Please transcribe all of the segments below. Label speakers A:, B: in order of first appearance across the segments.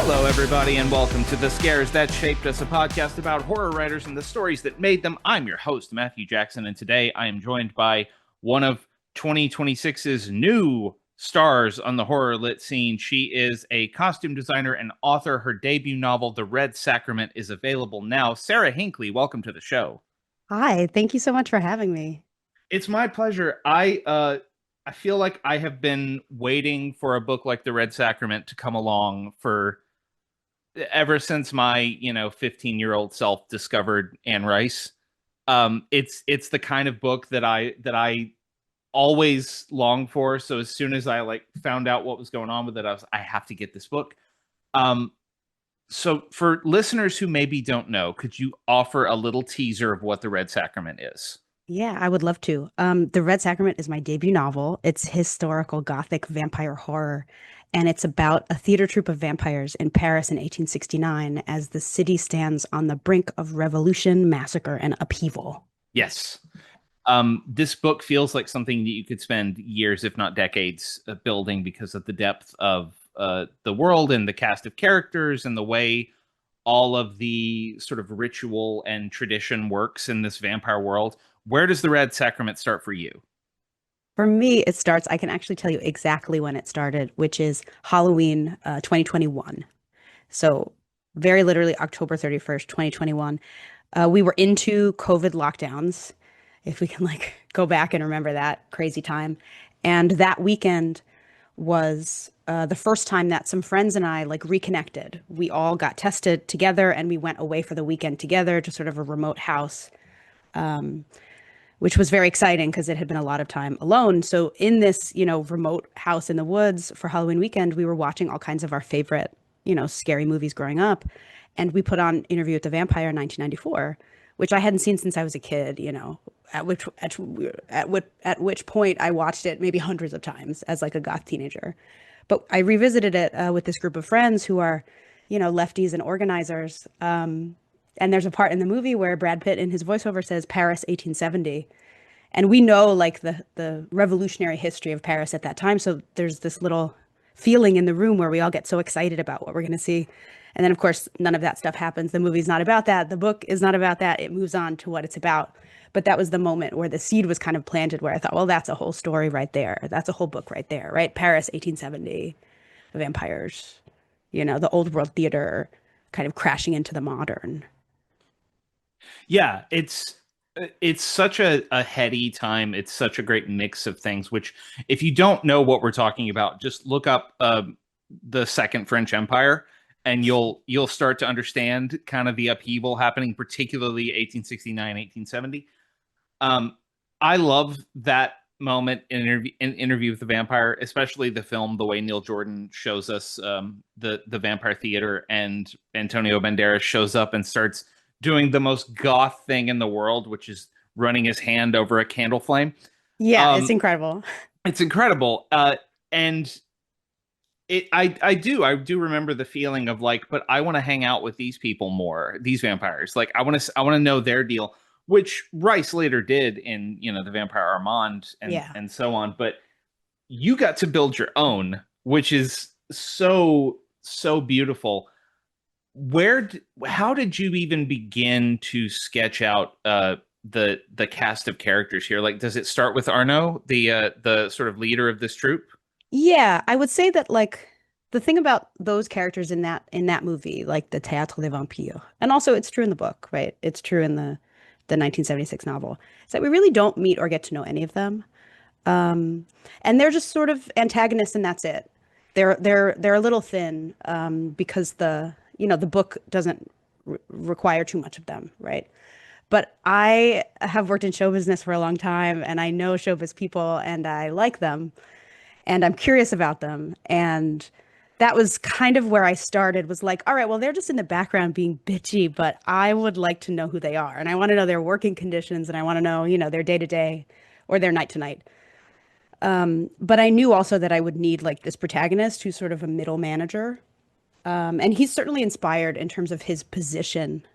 A: Hello, everybody, and welcome to The Scares That Shaped Us, a podcast about horror writers and the stories that made them. I'm your host, Matthew Jackson, and today I am joined by one of 2026's new stars on the horror lit scene. She is a costume designer and author. Her debut novel, The Red Sacrament, is available now. Sara Hinkley, welcome to the show.
B: Hi, thank you so much for having me.
A: It's my pleasure. I feel like I have been waiting for a book like The Red Sacrament to come along for ever since my 15-year-old self discovered Anne Rice. It's the kind of book that I always longed for. So as soon as I found out what was going on with it, I have to get this book. So for listeners who maybe don't know, could you offer a little teaser of what The Red Sacrament is?
B: Yeah, I would love to. The Red Sacrament is my debut novel. It's historical Gothic vampire horror, and it's about a theater troupe of vampires in Paris in 1869 as the city stands on the brink of revolution, massacre, and upheaval.
A: Yes. This book feels like something that you could spend years, if not decades, building because of the depth of the world and the cast of characters and the way all of the sort of ritual and tradition works in this vampire world. Where does the Red Sacrament start for you?
B: For me, it starts, I can actually tell you exactly when it started, which is Halloween 2021. So very literally October 31st, 2021. We were into COVID lockdowns, if we can go back and remember that crazy time. And that weekend was the first time that some friends and I reconnected. We all got tested together and we went away for the weekend together to sort of a remote house, which was very exciting because it had been a lot of time alone. So in this, remote house in the woods for Halloween weekend, we were watching all kinds of our favorite, scary movies growing up. And we put on Interview with the Vampire in 1994, which I hadn't seen since I was a kid, at which point I watched it maybe hundreds of times as a goth teenager. But I revisited it with this group of friends who are, lefties and organizers. And there's a part in the movie where Brad Pitt in his voiceover says Paris 1870. And we know the revolutionary history of Paris at that time. So there's this little feeling in the room where we all get so excited about what we're going to see. And then, of course, none of that stuff happens. The movie's not about that. The book is not about that. It moves on to what it's about. But that was the moment where the seed was kind of planted where I thought, well, that's a whole story right there. That's a whole book right there, right? Paris, 1870, the vampires, the old world theater kind of crashing into the modern.
A: Yeah, it's such a heady time. It's such a great mix of things, which if you don't know what we're talking about, just look up the Second French Empire and you'll start to understand kind of the upheaval happening, particularly 1869, 1870. I love that moment in Interview with the Vampire, especially the film, the way Neil Jordan shows us the vampire theater, and Antonio Banderas shows up and starts doing the most goth thing in the world, which is running his hand over a candle flame.
B: Yeah, it's
A: Um,
B: incredible.
A: it's incredible, and I do remember the feeling of but I want to hang out with these people more, these vampires. I want to know their deal, which Rice later did in the Vampire Armand and
B: Yeah.
A: so on. But you got to build your own, which is so beautiful. How did you even begin to sketch out the cast of characters here? Does it start with Arno, the sort of leader of this troupe?
B: Yeah, I would say that the thing about those characters in that movie, like the Théâtre des Vampires, and also it's true in the book, right? It's true in the 1976 novel, is that we really don't meet or get to know any of them. Um, and they're just sort of antagonists and that's it. They're a little thin because the book doesn't require too much of them, right? But I have worked in show business for a long time and I know showbiz people and I like them and I'm curious about them. And that was kind of where I started was all right, well, they're just in the background being bitchy, but I would like to know who they are. And I want to know their working conditions and I want to know, their day to day or their night to night. But I knew also that I would need this protagonist who's sort of a middle manager. And he's certainly inspired in terms of his position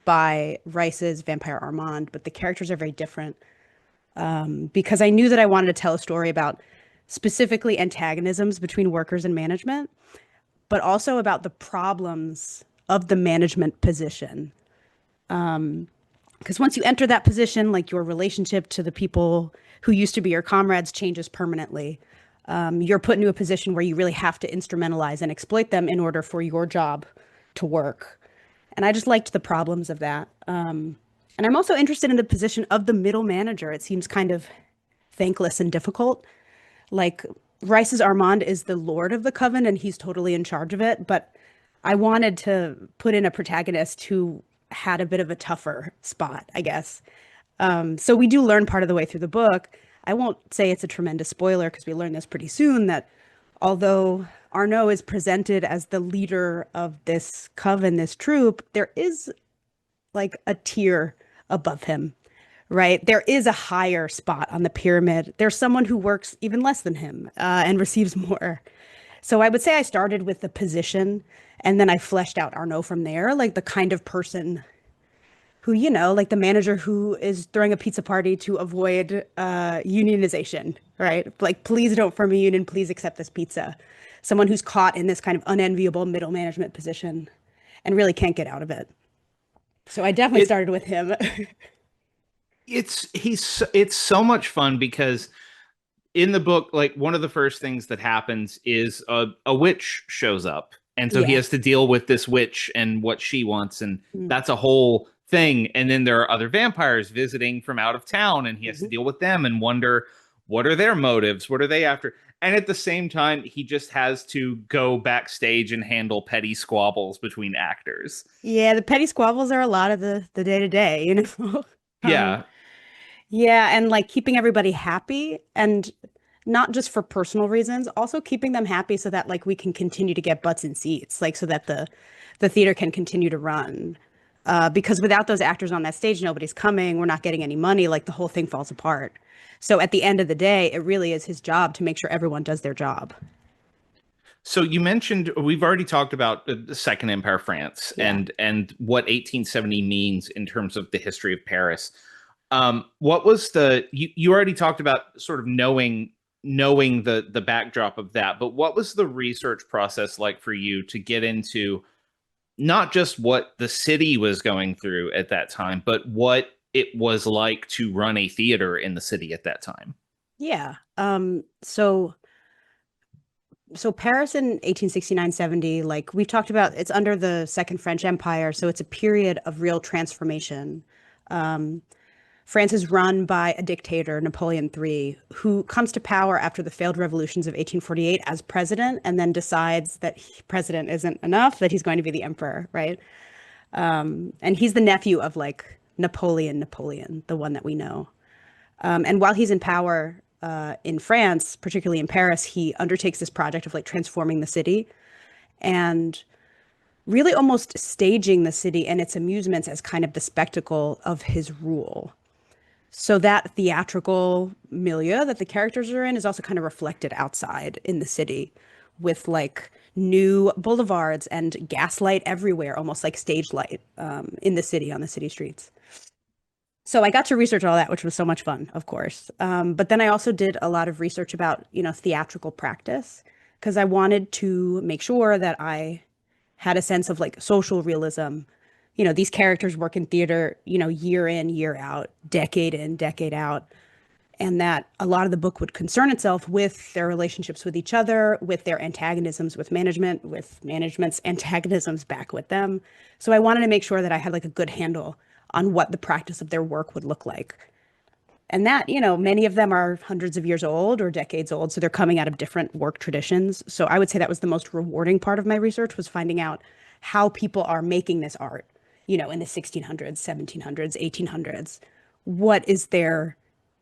B: by Rice's Vampire Armand, but the characters are very different. Because I knew that I wanted to tell a story about specifically antagonisms between workers and management, but also about the problems of the management position. Because once you enter that position, like your relationship to the people who used to be your comrades changes permanently. You're put into a position where you really have to instrumentalize and exploit them in order for your job to work. And I just liked the problems of that. And I'm also interested in the position of the middle manager. It seems kind of thankless and difficult. Like Rice's Armand is the lord of the coven and he's totally in charge of it. But I wanted to put in a protagonist who had a bit of a tougher spot, I guess. So we do learn part of the way through the book. I won't say it's a tremendous spoiler because we learn this pretty soon that although Arnaud is presented as the leader of this coven, this troop, there is like a tier above him, right? There is a higher spot on the pyramid. There's someone who works even less than him and receives more. So I would say I started with the position and then I fleshed out Arnaud from there, like the kind of person who, like the manager who is throwing a pizza party to avoid unionization, right? Like, please don't form a union, please accept this pizza. Someone who's caught in this kind of unenviable middle management position and really can't get out of it. So I definitely
A: It
B: started with him.
A: it's so much fun because in the book, like one of the first things that happens is a witch shows up. And so he
B: Yeah.
A: has to deal with this witch and what she wants. And
B: Mm-hmm.
A: that's a whole thing. And then there are other vampires visiting from out of town, and he has to deal with them and wonder what are their motives? What are they after? And at the same time, he just has to go backstage and handle petty squabbles between actors.
B: Yeah, the petty squabbles are a lot of the day to day, Um,
A: Yeah.
B: yeah, and like keeping everybody happy and not just for personal reasons, also keeping them happy so that like we can continue to get butts in seats, like so that the theater can continue to run. Because without those actors on that stage, nobody's coming, we're not getting any money, like the whole thing falls apart. So at the end of the day, it really is his job to make sure everyone does their job.
A: So you mentioned we've already talked about the Second Empire France
B: Yeah.
A: and what 1870 means in terms of the history of Paris. What was you already talked about sort of knowing the backdrop of that, but what was the research process like for you to get into not just what the city was going through at that time, but what it was like to run a theater in the city at that time?
B: Yeah. So Paris in 1869-70, like we've talked about, it's under the Second French Empire, so it's a period of real transformation. Um, France is run by a dictator, Napoleon III, who comes to power after the failed revolutions of 1848 as president, and then decides that president isn't enough, that he's going to be the emperor, right? And he's the nephew of like Napoleon, the one that we know. And while he's in power in France, particularly in Paris, he undertakes this project of like transforming the city and really almost staging the city and its amusements as kind of the spectacle of his rule. So that theatrical milieu that the characters are in is also kind of reflected outside in the city with like new boulevards and gaslight everywhere, almost like stage light in the city on the city streets. So I got to research all that, which was so much fun, of course. But then I also did a lot of research about, theatrical practice because I wanted to make sure that I had a sense of like social realism. These characters work in theater, year in, year out, decade in, decade out, and that a lot of the book would concern itself with their relationships with each other, with their antagonisms with management, with management's antagonisms back with them. So I wanted to make sure that I had like a good handle on what the practice of their work would look like. And that, many of them are hundreds of years old or decades old, so they're coming out of different work traditions. So I would say that was the most rewarding part of my research was finding out how people are making this art, in the 1600s, 1700s, 1800s. What is their,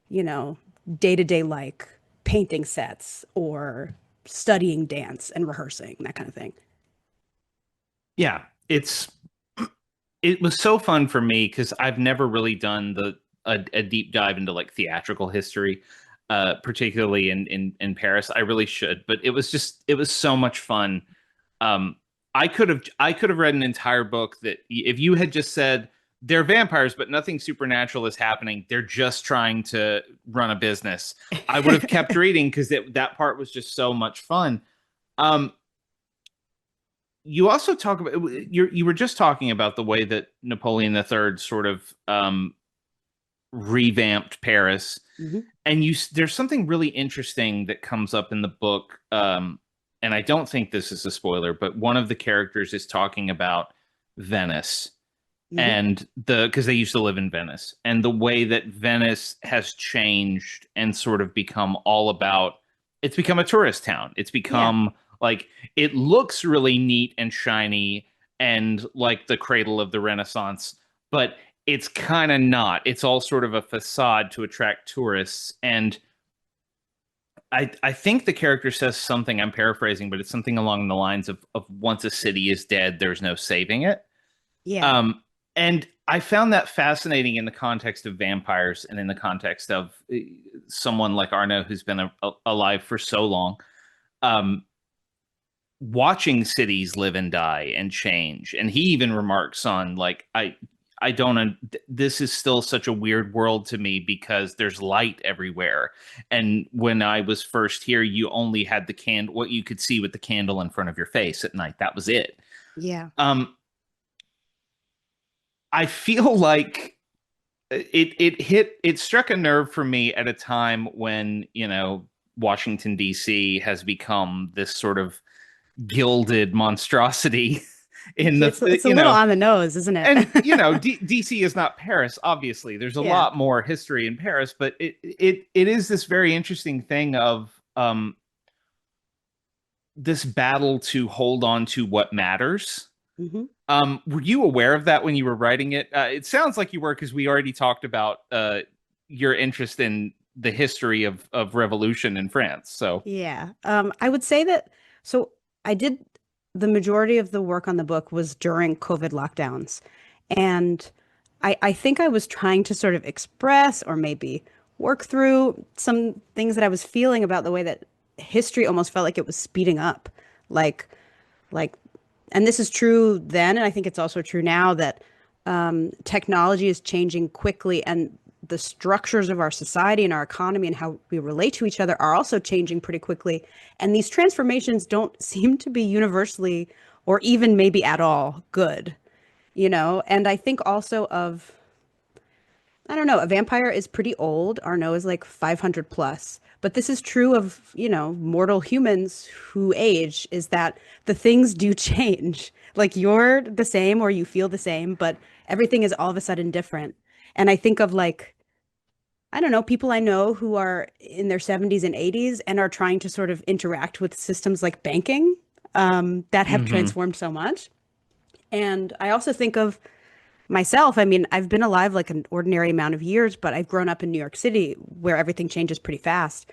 B: you know, day-to-day like painting sets or studying dance and rehearsing, that kind of thing.
A: Yeah, it was so fun for me because I've never really done a deep dive into like theatrical history, particularly in Paris. I really should, but it was so much fun. Um, I could have read an entire book that if you had just said they're vampires, but nothing supernatural is happening. They're just trying to run a business. I would have kept reading because that part was just so much fun. Um, you also talk about you were just talking about the way that Napoleon III sort of revamped Paris,
B: Hmm.
A: and there's something really interesting that comes up in the book, and I don't think this is a spoiler, but one of the characters is talking about Venice
B: Hmm.
A: and because they used to live in Venice and the way that Venice has changed and sort of become all about it's become a tourist town. It's
B: Yeah.
A: become like it looks really neat and shiny and like the cradle of the Renaissance, but it's kind of not. It's all sort of a facade to attract tourists. And I think the character says something, I'm paraphrasing, but it's something along the lines of once a city is dead, there's no saving it.
B: Yeah.
A: Um, and I found that fascinating in the context of vampires and in the context of someone like Arno who's been alive for so long. Um, Watching cities live and die and change. And he even remarks on like I don't this is still such a weird world to me because there's light everywhere. And when I was first here, you only had the what you could see with the candle in front of your face at night. That was it.
B: Yeah.
A: Um, I feel like it struck a nerve for me at a time when, Washington D.C. has become this sort of gilded monstrosity in
B: It's a little on the nose, isn't it?
A: and DC is not Paris, obviously. There's a
B: Yeah.
A: lot more history in Paris, but it is this very interesting thing of this battle to hold on to what matters.
B: Hmm.
A: Were you aware of that when you were writing it? It sounds like you were because we already talked about your interest in the history of revolution in France. So,
B: Yeah. I would say that so I did the majority of the work on the book was during COVID lockdowns. And I think I was trying to sort of express or maybe work through some things that I was feeling about the way that history almost felt like it was speeding up. Like like and this is true then, and I think it's also true now that technology is changing quickly, and the structures of our society and our economy and how we relate to each other are also changing pretty quickly. And these transformations don't seem to be universally or even maybe at all good, you know? And I think also of I don't know. A vampire is pretty old. Arnaud is like 500 plus. But this is true of, mortal humans who age, is that the things do change. Like you're the same or you feel the same, but everything is all of a sudden different. And I think of like, I don't know, people I know who are in their 70s and 80s and are trying to sort of interact with systems like banking that have
A: mhm.
B: transformed so much. And I also think of myself, I mean, I've been alive like an ordinary amount of years, but I've grown up in New York City where everything changes pretty fast.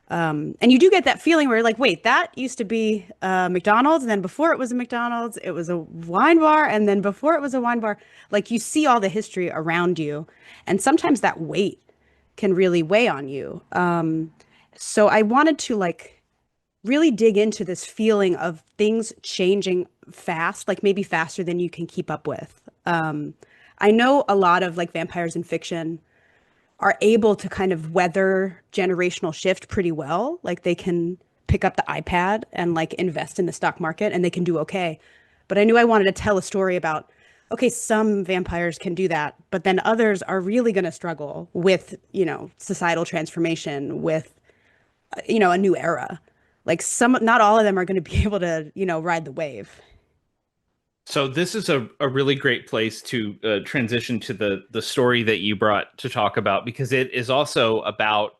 B: And you do get that feeling where you're like, wait, that used to be McDonald's. And then before it was a McDonald's, it was a wine bar. And then before it was a wine bar, like you see all the history around you. And sometimes that weight can really weigh on you. So I wanted to like really dig into this feeling of things changing fast, like maybe faster than you can keep up with. I know a lot of like vampires in fiction are able to kind of weather generational shift pretty well. Like they can pick up the iPad and like invest in the stock market and they can do okay. But I knew I wanted to tell a story about, okay, some vampires can do that, but then others are really going to struggle with, societal transformation, with, a new era. Like not all of them are going to be able to, ride the wave.
A: So this is a really great place to transition to the story that you brought to talk about because it is also about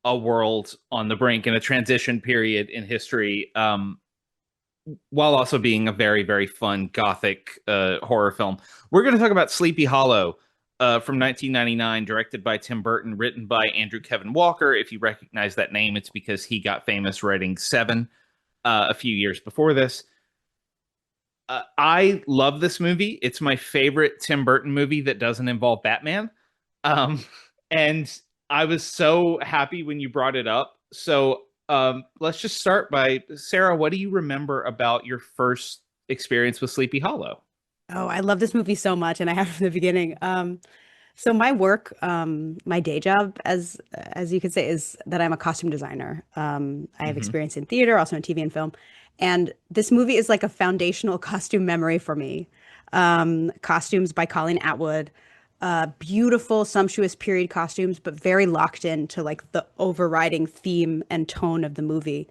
A: a world on the brink and a transition period in history, while also being a very very fun gothic horror film. We're going to talk about Sleepy Hollow. From 1999, directed by Tim Burton, written by Andrew Kevin Walker. If you recognize that name, it's because he got famous writing Seven a few years before this. I love this movie. It's my favorite Tim Burton movie that doesn't involve Batman. Um, and I was so happy when you brought it up. So let's just start by Sarah. What do you remember about your first experience with Sleepy Hollow?
B: Oh, I love this movie so much, and I have from the beginning. So my work, my day job, as you could say, is that I'm a costume designer. I have
A: Hmm.
B: experience in theater, also in TV and film, And this movie is like a foundational costume memory for me. Costumes by Colleen Atwood, beautiful, sumptuous period costumes, but very locked into like the overriding theme and tone of the movie.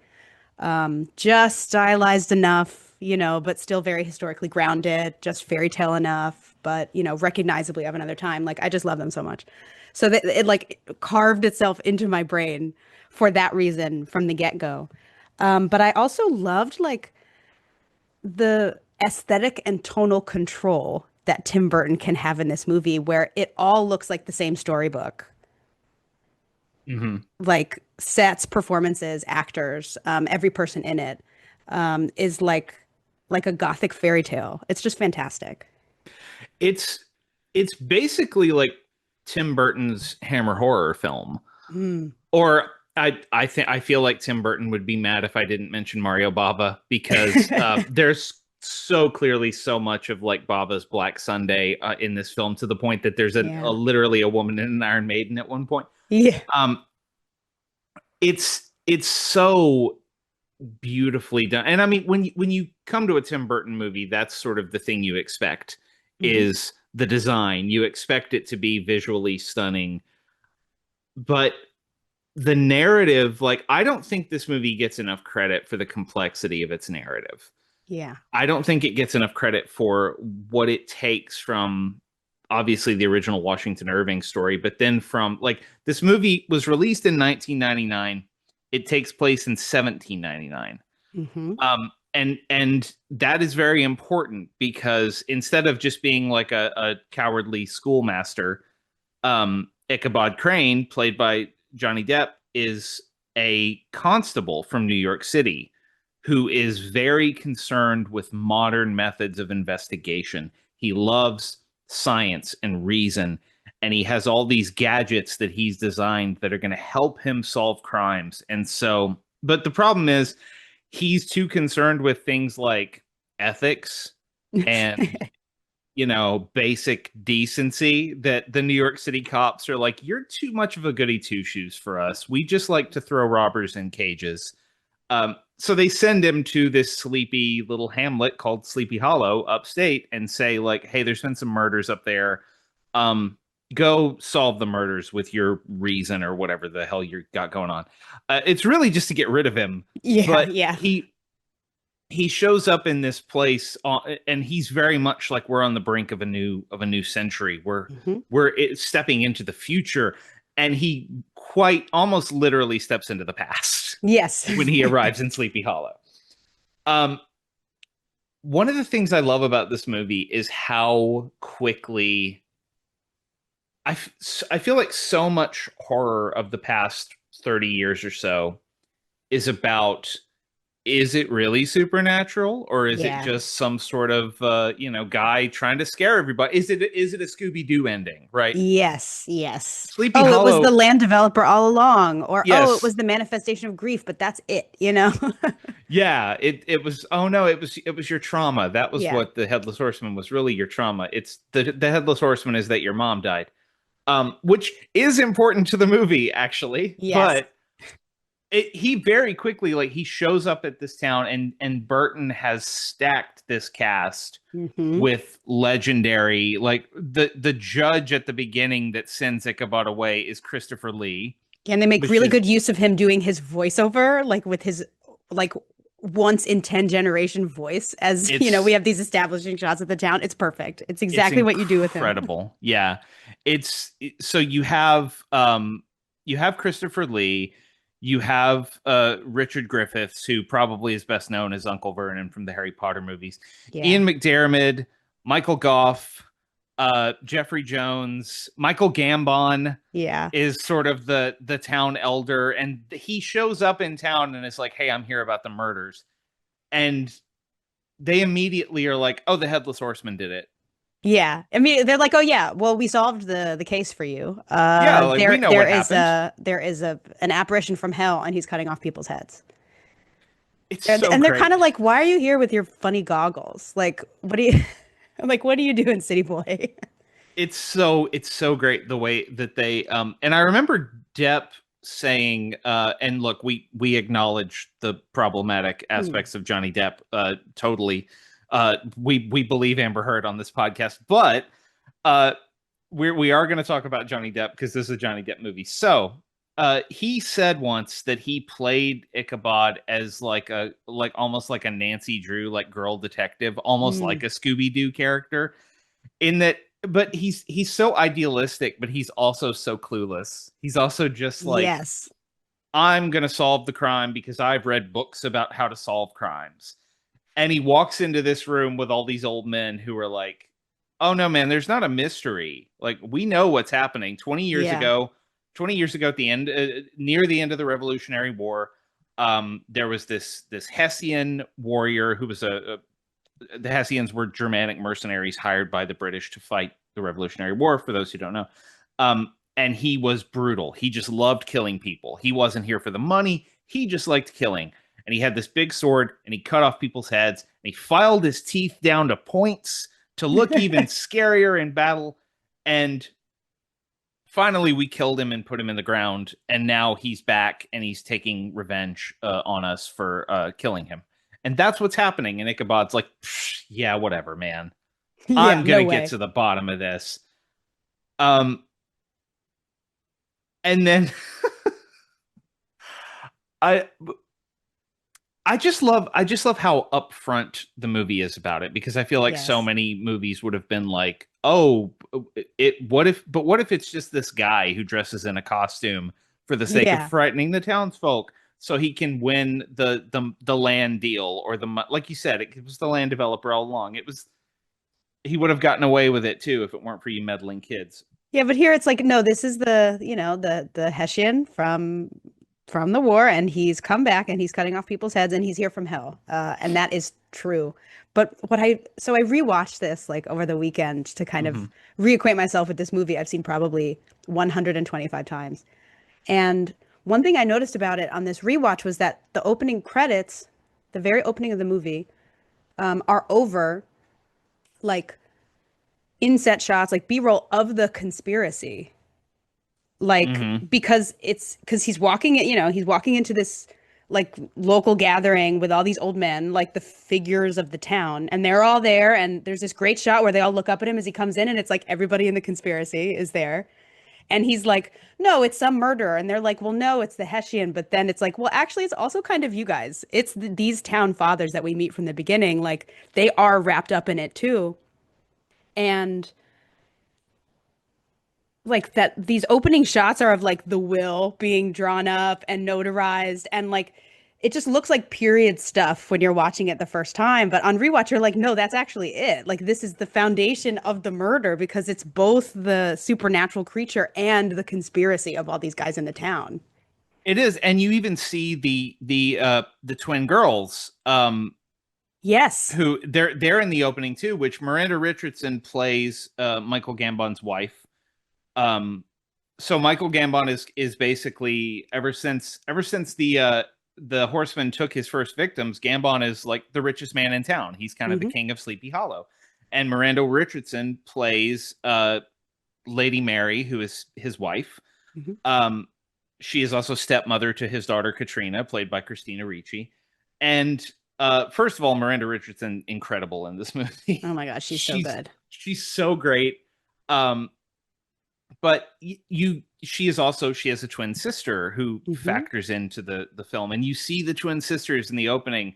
B: Just stylized enough, but still very historically grounded, just fairy tale enough, but recognizably of another time. Like I just love them so much. So that it like carved itself into my brain for that reason from the get-go. But I also loved like the aesthetic and tonal control that Tim Burton can have in this movie where it all looks like the same storybook.
A: Hmm.
B: Like sets, performances, actors, every person in it is like a Gothic fairy tale. It's just fantastic.
A: It's it's basically like Tim Burton's Hammer horror film.
B: Mm.
A: Or I think I feel like Tim Burton would be mad if I didn't mention Mario Bava because there's so clearly so much of like Bava's Black Sunday in this film to the point that there's a
B: Yeah.
A: literally a woman in an Iron Maiden at one point.
B: Yeah.
A: Um, it's so beautifully done, and I mean when you come to a Tim Burton movie, that's sort of the thing you expect
B: Hmm.
A: is the design. You expect it to be visually stunning, but the narrative, like, I don't think this movie gets enough credit for the complexity of its narrative.
B: Yeah.
A: I don't think it gets enough credit for what it takes from obviously the original Washington Irving story, but then from like this movie was released in 1999. It takes place in 1799.
B: Hmm.
A: And that is very important because instead of just being like a cowardly schoolmaster, Ichabod Crane, played by Johnny Depp, is a constable from New York City who is very concerned with modern methods of investigation. He loves science and reason, and he has all these gadgets that he's designed that are going to help him solve crimes. And so, but the problem is, he's too concerned with things like ethics and basic decency that the New York City cops are like, you're too much of a goody two shoes for us. We just like to throw robbers in cages. So they send him to this sleepy little hamlet called Sleepy Hollow upstate and say, like, hey, there's been some murders up there. Um, Go solve the murders with your reason or whatever the hell you got going on. It's really just to get rid of him.
B: Yeah.
A: But
B: Yeah.
A: he shows up in this place and he's very much like we're on the brink of a new century.
B: Hmm.
A: We're stepping into the future, and he quite almost literally steps into the past
B: Yes.
A: when he arrives in Sleepy Hollow. um One of the things I love about this movie is how quickly I feel like so much horror of the past 30 years or so is about, is it really supernatural or is it
B: Yeah.
A: just some sort of guy trying to scare everybody? Is it a Scooby-Doo ending, right?
B: Yes, yes.
A: Sleepy
B: Oh, it was the
A: Hollow,
B: land developer all along. Or, oh, it
A: yes.
B: was the manifestation of grief, but that's it?
A: Yeah, it was, oh no, it was your trauma. That was
B: Yeah.
A: what the headless horseman was really, your trauma. It's the headless horseman is that your mom died. Which is important to the movie actually,
B: Yes.
A: but he very quickly, like, he shows up at this town, and Burton has stacked this cast
B: Hmm.
A: with legendary, like the judge at the beginning that sends Ichabod away is Christopher Lee,
B: And they make
A: which
B: really
A: is
B: good use of him doing his voiceover, like with his like once in 10 generation voice as we
A: it's
B: have these establishing shots of the town. It's perfect. It's
A: it's
B: exactly what you do with him.
A: incredible. Yeah. So you have Christopher Lee, you have Richard Griffiths, who probably is best known as Uncle Vernon from the Harry Potter movies.
B: Yeah.
A: Ian McDiarmid, Michael Goff, Jeffrey Jones, Michael Gambon
B: Yeah.
A: is sort of the town elder, and he shows up in town and is like, hey, I'm here about the murders. And they immediately are like, oh, the headless horseman did it.
B: Yeah. I mean, they're like, "Oh yeah, well, we solved the case for you.
A: Yeah, like, we
B: There
A: know
B: there
A: what
B: is
A: happened.
B: a an apparition from hell and he's cutting off people's heads."
A: It's so
B: And they're kind
A: great.
B: of like, "Why are you here with your funny goggles? Like, what do you like what are you doing, city boy?"
A: It's so great the way that they and I remember Depp. saying, and look, we acknowledge the problematic
B: Mm.
A: aspects of Johnny Depp, totally. We believe Amber Heard on this podcast, but uh, we are going to talk about Johnny Depp because this is a Johnny Depp movie. So, he said once that he played Ichabod as like almost like a Nancy Drew like girl detective, almost
B: Mm.
A: like a Scooby Doo character. In that, but he's so idealistic, but he's also so clueless. He's also just like,
B: Yes.
A: I'm going to solve the crime because I've read books about how to solve crimes. And he walks into this room with all these old men who are like, oh no, man, there's not a mystery. Like, we know what's happening.
B: Yeah.
A: 20 years ago at the end, near the end of the Revolutionary War, there was this Hessian warrior who was the Hessians were Germanic mercenaries hired by the British to fight the Revolutionary War, for those who don't know. And he was brutal. He just loved killing people. He wasn't here for the money. He just liked killing. And he had this big sword and he cut off people's heads and he filed his teeth down to points to look even scarier in battle. And finally, we killed him and put him in the ground. And now he's back and he's taking revenge on us for killing him. And that's what's happening. And Ichabod's like, yeah, whatever, man.
B: Yeah,
A: I'm
B: no
A: gonna get
B: way.
A: to the bottom of this. Um, and then I I just love how upfront the movie is about it because I feel like so
B: Yes.
A: many movies would have been like, oh, what if it's just this guy who dresses in a costume for the sake of
B: Yeah.
A: frightening the townsfolk so he can win the land deal or like you said, it was the land developer all along. It was he would have gotten away with it too if it weren't for you meddling kids.
B: Yeah, but here it's like, no, this is the, the Hessian from the war, and he's come back and he's cutting off people's heads and he's here from hell. And that is true. But so I rewatched this like over the weekend to kind
A: Hmm.
B: of reacquaint myself with this movie I've seen probably 125 times. And one thing I noticed about it on this rewatch was that the opening credits, the very opening of the movie, are over like inset shots, like B-roll of the conspiracy. Like
A: Hmm.
B: because he's walking it, he's walking into this like local gathering with all these old men, like the figures of the town, and they're all there. And there's this great shot where they all look up at him as he comes in, and it's like everybody in the conspiracy is there. And he's like, no, it's some murderer. And they're like, well, no, it's the Hessian. But then it's like, well, actually, it's also kind of you guys. It's these town fathers that we meet from the beginning. Like they are wrapped up in it too. And like that, these opening shots are of like the will being drawn up and notarized. And like, it just looks like period stuff when you're watching it the first time. But on rewatch, you're like, no, that's actually it. Like, this is the foundation of the murder because it's both the supernatural creature and the conspiracy of all these guys in the town.
A: It is, and you even see the twin girls,
B: Yes.
A: who they're in the opening too, which Miranda Richardson plays Michael Gambon's wife. Um, so Michael Gambon is basically ever since the Horseman took his first victims, Gambon is like the richest man in town. He's kind of the
B: Hmm.
A: king of Sleepy Hollow, and Miranda Richardson plays Lady Mary, who is his wife.
B: Hmm.
A: Um, she is also stepmother to his daughter Katrina, played by Christina Ricci. And first of all, Miranda Richardson incredible in this movie.
B: Oh my gosh, she's so good.
A: She's so great. Um, but she is also she has a twin sister who
B: Hmm.
A: factors into the film, and you see the twin sisters in the opening,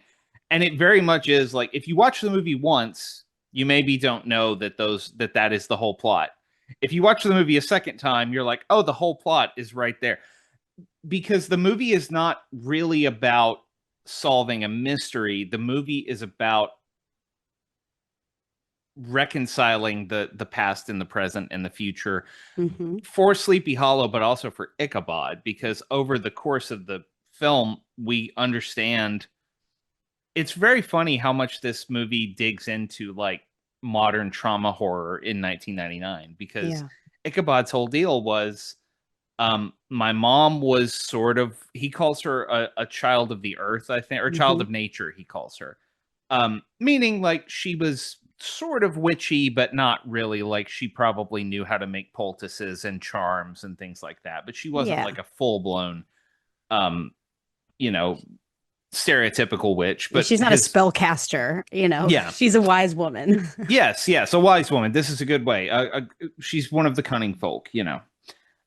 A: and it very much is like if you watch the movie once, you maybe don't know that is the whole plot. If you watch the movie a second time, you're like, oh, the whole plot is right there because the movie is not really about solving a mystery. The movie is about reconciling the past and the present and the future
B: Hmm.
A: for Sleepy Hollow, but also for Ichabod, because over the course of the film, we understand it's very funny how much this movie digs into like modern trauma horror in 1999 because
B: Yeah.
A: Ichabod's whole deal was my mom was sort of he calls her a child of the earth, I think, or child
B: Hmm.
A: of nature, he calls her. Meaning like she was sort of witchy, but not really. Like she probably knew how to make poultices and charms and things like that, but she wasn't
B: Yeah.
A: like a full blown, um, you know, stereotypical witch.
B: Yeah,
A: But
B: she's not a
A: his,
B: spellcaster, you know.
A: yeah,
B: She's a wise woman.
A: yes, yes, a wise woman. This is a good way. She's one of the cunning folk, you know.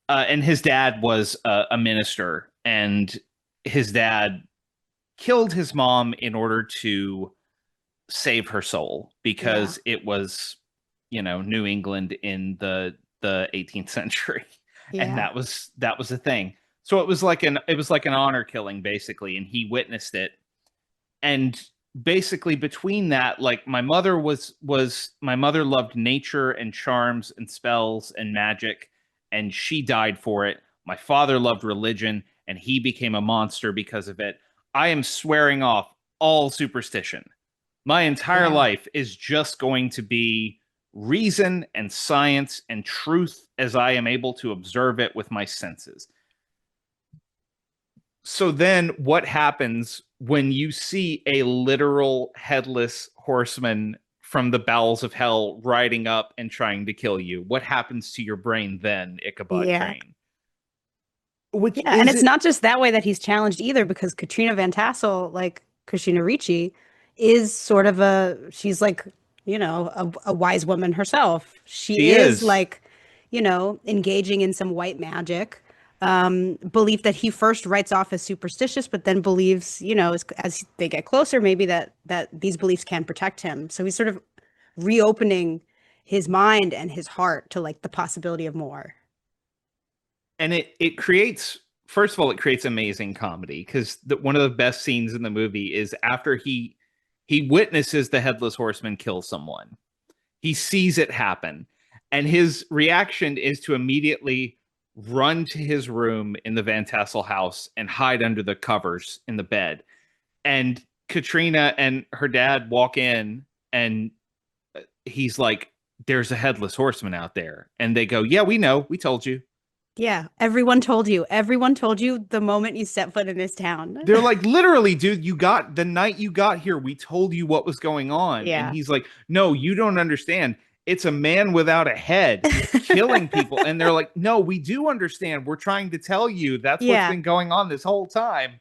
A: And his dad was a minister, and his dad killed his mom in order to save her soul
B: Yeah.
A: because it was, you know, New England in the 18th century, and
B: Yeah.
A: that was a thing. So it was like an honor killing basically, and he witnessed it. And basically between that, like my mother loved nature and charms and spells and magic, and she died for it. My father loved religion, and he became a monster because of it. I am swearing off all superstition. My entire
B: Yeah.
A: life is just going to be reason and science and truth as I am able to observe it with my senses. So then what happens when you see a literal headless horseman from the bowels of hell riding up and trying to kill you? What happens to your brain then, Ichabod
B: Yeah.
A: Crane? Which
B: Yeah, and
A: is
B: it's
A: it?
B: not just that way that he's challenged either, because Katrina Van Tassel, like Christina Ricci, is sort of she's like, a wise woman herself. She
A: She
B: is
A: is.
B: like, engaging in some white magic, belief that he first writes off as superstitious, but then believes, as they get closer, maybe that these beliefs can protect him. So he's sort of reopening his mind and his heart to like the possibility of more.
A: And it creates, first of all, it creates amazing comedy because one of the best scenes in the movie is after he witnesses the headless horseman kill someone. He sees it happen, and his reaction is to immediately run to his room in the Van Tassel house and hide under the covers in the bed. And Katrina and her dad walk in, and he's like, "There's a headless horseman out there," and they go, "Yeah, we know. We told you."
B: Yeah, everyone told you. Everyone told you the moment you set foot in this town.
A: They're like, literally, dude, you got the night you got here, we told you what was going on. And
B: Yeah.
A: he's like, no, you don't understand. It's a man without a head killing people. And they're like, no, we do understand. We're trying to tell you that's what's
B: Yeah.
A: been going on this whole time.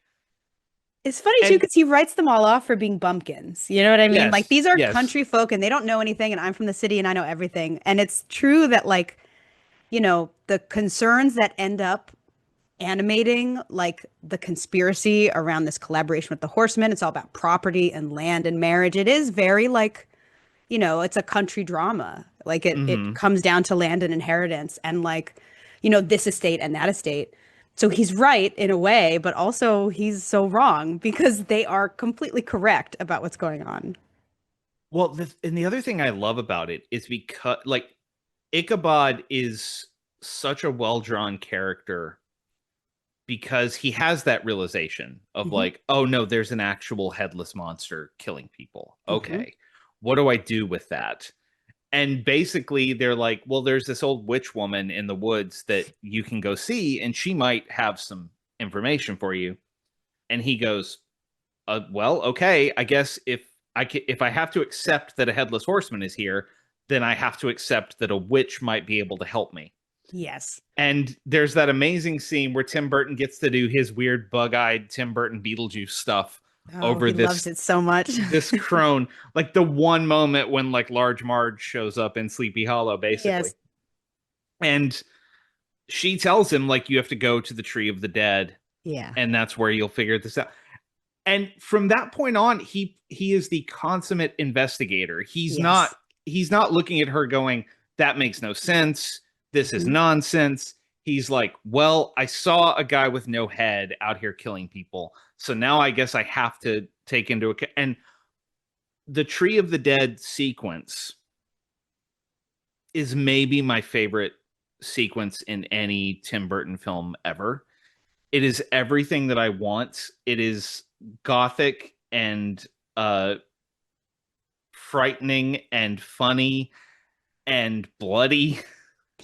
B: It's funny too
A: And
B: because he writes them all off for being bumpkins. You know what I mean? Like
A: yes,
B: these are
A: yes.
B: country folk and they don't know anything, and I'm from the city and I know everything. And it's true that like, the concerns that end up animating like the conspiracy around this collaboration with the horsemen, it's all about property and land and marriage. It is very like, it's a country drama. Like it
A: Mm-hmm.
B: comes down to land and inheritance and like, this estate and that estate. So he's right in a way, but also he's so wrong because they are completely correct about what's going on.
A: Well, and the other thing I love about it is because, like, Ichabod is such a well drawn character because he has that realization of
B: Hmm.
A: like, oh no, there's an actual headless monster killing people.
B: Hmm.
A: Okay, what do I do with that? And basically, they're like, well, there's this old witch woman in the woods that you can go see, and she might have some information for you. And he goes, well, okay, I guess if I have to accept that a headless horseman is here, then I have to accept that a witch might be able to help me.
B: Yes.
A: And there's that amazing scene where Tim Burton gets to do his weird bug-eyed Tim Burton Beetlejuice stuff
B: Oh,
A: over
B: he loves it so much.
A: this crone, like the one moment when like Large Marge shows up in Sleepy Hollow, basically.
B: Yes.
A: And she tells him like you have to go to the tree of the dead,
B: Yeah.
A: and that's where you'll figure this out. And from that point on, he is the consummate investigator.
B: Yes.
A: He's not looking at her going, that makes no sense. This is
B: Mhm.
A: nonsense. He's like, well, I saw a guy with no head out here killing people. So now I guess I have to take into account. And the Tree of the Dead sequence is maybe my favorite sequence in any Tim Burton film ever. It is everything that I want. It is gothic and uh frightening and funny and bloody.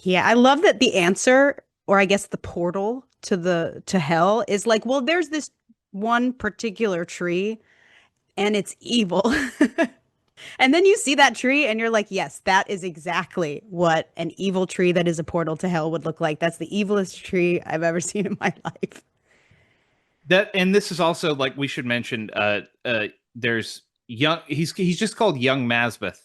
B: Yeah, I love that the answer, or I guess the portal to hell is like, well, there's this one particular tree and it's evil. And then you see that tree and you're like, yes, that is exactly what an evil tree that is a portal to hell would look like. That's the evilest tree I've ever seen in my life.
A: That and this is also like we should mention there's young he's just called young Masbeth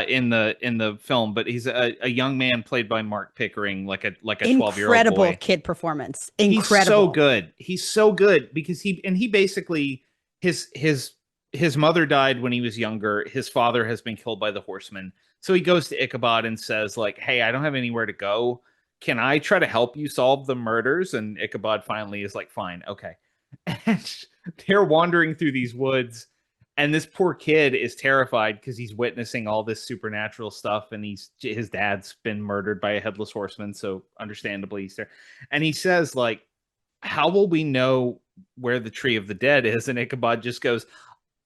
A: in the film, but he's a young man played by Mark Pickering, like a 12-year-old
B: Incredible
A: boy.
B: kid performance.
A: He's so
B: Incredible.
A: good. He's so good because he basically his his his mother died when he was younger. His father has been killed by the horsemen. So he goes to Ichabod and says like, "Hey, I don't have anywhere to go. Can I try to help you solve the murders?" And Ichabod finally is like, "Fine, okay." And they're wandering through these woods, and this poor kid is terrified because he's witnessing all this supernatural stuff, and his dad's been murdered by a headless horseman, so understandably he's there. And he says like, how will we know where the tree of the dead is? And Ichabod just goes,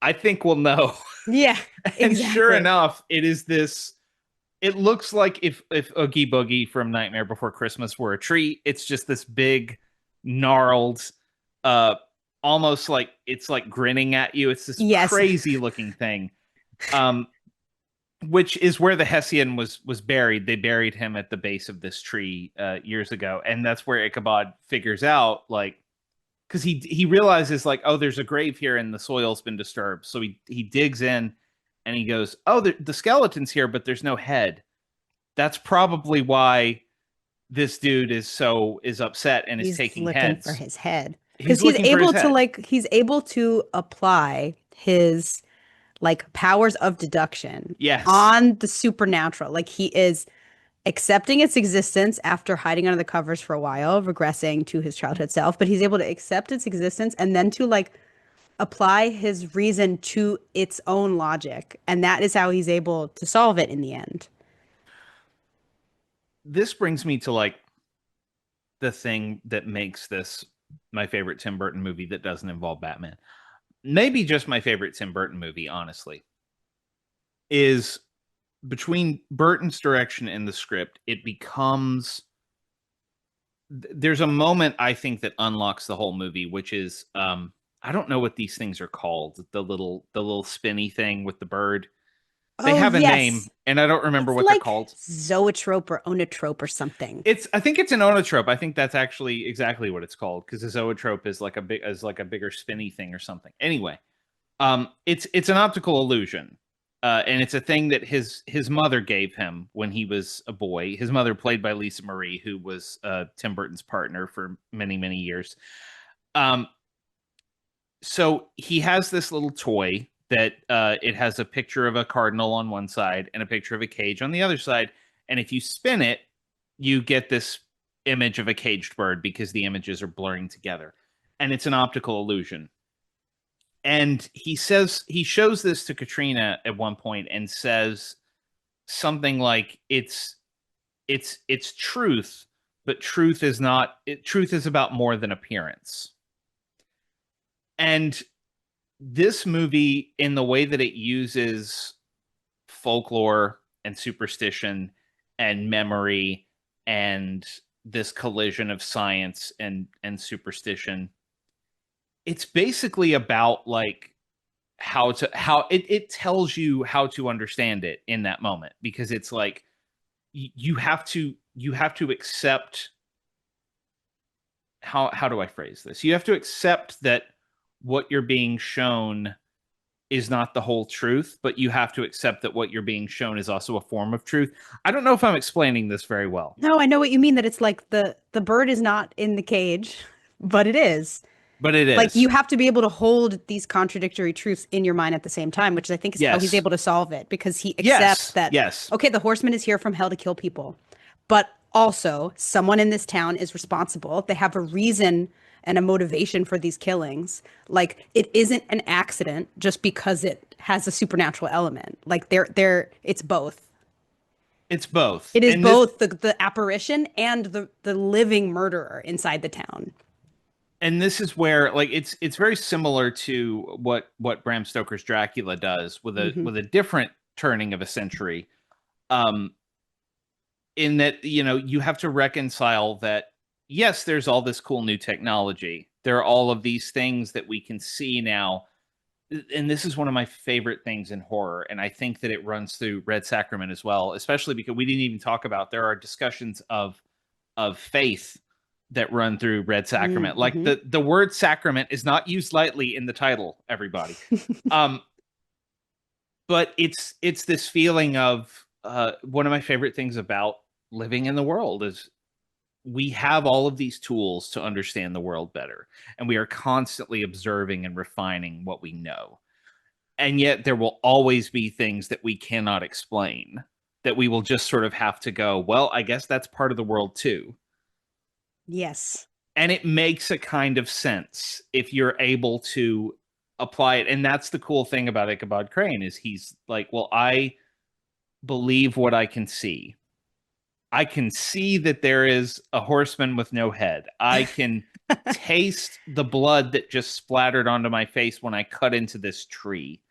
A: I think we'll know.
B: Yeah,
A: And sure
B: exactly.
A: enough, it is this. It looks like if Oogie Boogie from Nightmare Before Christmas were a tree. It's just this big, gnarled, uh, almost like it's like grinning at you. It's this
B: Yes.
A: crazy looking thing. Um, which is where the Hessian was buried. They buried him at the base of this tree years ago, and that's where Ichabod figures out like because he realizes like, oh, there's a grave here and the soil's been disturbed. So he digs in and he goes, oh, the skeleton's here, but there's no head. That's probably why this dude is upset and is
B: He's
A: taking
B: looking for
A: heads.
B: his head because
A: He's looking for his head.
B: he's able to apply his like powers of deduction
A: Yes.
B: on the supernatural. Like he is accepting its existence after hiding under the covers for a while, regressing to his childhood self, but he's able to accept its existence and then to like apply his reason to its own logic. And that is how he's able to solve it in the end.
A: This brings me to like the thing that makes this my favorite Tim Burton movie that doesn't involve Batman. Maybe just my favorite Tim Burton movie, honestly, is between Burton's direction and the script, it becomes there's a moment I think that unlocks the whole movie, which is I don't know what these things are called. The little spinny thing with the bird. They
B: Oh,
A: have a
B: yes.
A: name, and I don't remember
B: It's
A: what they're
B: like
A: called.
B: zoetrope or onotrope or something.
A: It's I think it's an onotrope. I think that's actually exactly what it's called because a zoetrope is like a bigger spinny thing or something. Anyway, it's an optical illusion, and it's a thing that his mother gave him when he was a boy. His mother, played by Lisa Marie, who was Tim Burton's partner for many years. Um, so he has this little toy that it has a picture of a cardinal on one side and a picture of a cage on the other side, and if you spin it, you get this image of a caged bird because the images are blurring together, and it's an optical illusion. And he shows this to Katrina at one point and says something like it's truth, but truth is not truth is about more than appearance. And this movie, in the way that it uses folklore and superstition and memory and this collision of science and superstition, it's basically about like how it tells you how to understand it in that moment because it's like you have to accept how do I phrase this? You have to accept that what you're being shown is not the whole truth, but you have to accept that what you're being shown is also a form of truth. I don't know if I'm explaining this very well,
B: No, I know what you mean that it's like the bird is not in the cage, but it is.
A: but it
B: Like
A: is.
B: you have to be able to hold these contradictory truths in your mind at the same time, which I think is how he's
A: Yes.
B: able to solve it because he accepts
A: Yes.
B: that,
A: Yes.
B: okay, the horseman is here from hell to kill people, but also someone in this town is responsible. They have a reason and a motivation for these killings. Like it isn't an accident just because it has a supernatural element. Like it's both.
A: It's both.
B: It is
A: And this
B: both the apparition and the living murderer inside the town.
A: and this is where like it's very similar to what Bram Stoker's Dracula does
B: Hmm.
A: with a different turning of a century. Um in that, you know, you have to reconcile that yes, there's all this cool new technology. There are all of these things that we can see now, and this is one of my favorite things in horror, and I think that it runs through Red Sacrament as well, especially because we didn't even talk about there are discussions of faith that run through Red Sacrament. Like
B: Mm-hmm.
A: the word sacrament is not used lightly in the title, everybody. Um, but it's this feeling of one of my favorite things about living in the world is we have all of these tools to understand the world better, and we are constantly observing and refining what we know. And yet there will always be things that we cannot explain, that we will just sort of have to go, well, I guess that's part of the world too.
B: Yes.
A: And it makes a kind of sense if you're able to apply it. And that's the cool thing about Ichabod Crane is he's like, well, I believe what I can see. I can see that there is a horseman with no head. I can taste the blood that just splattered onto my face when I cut into this tree.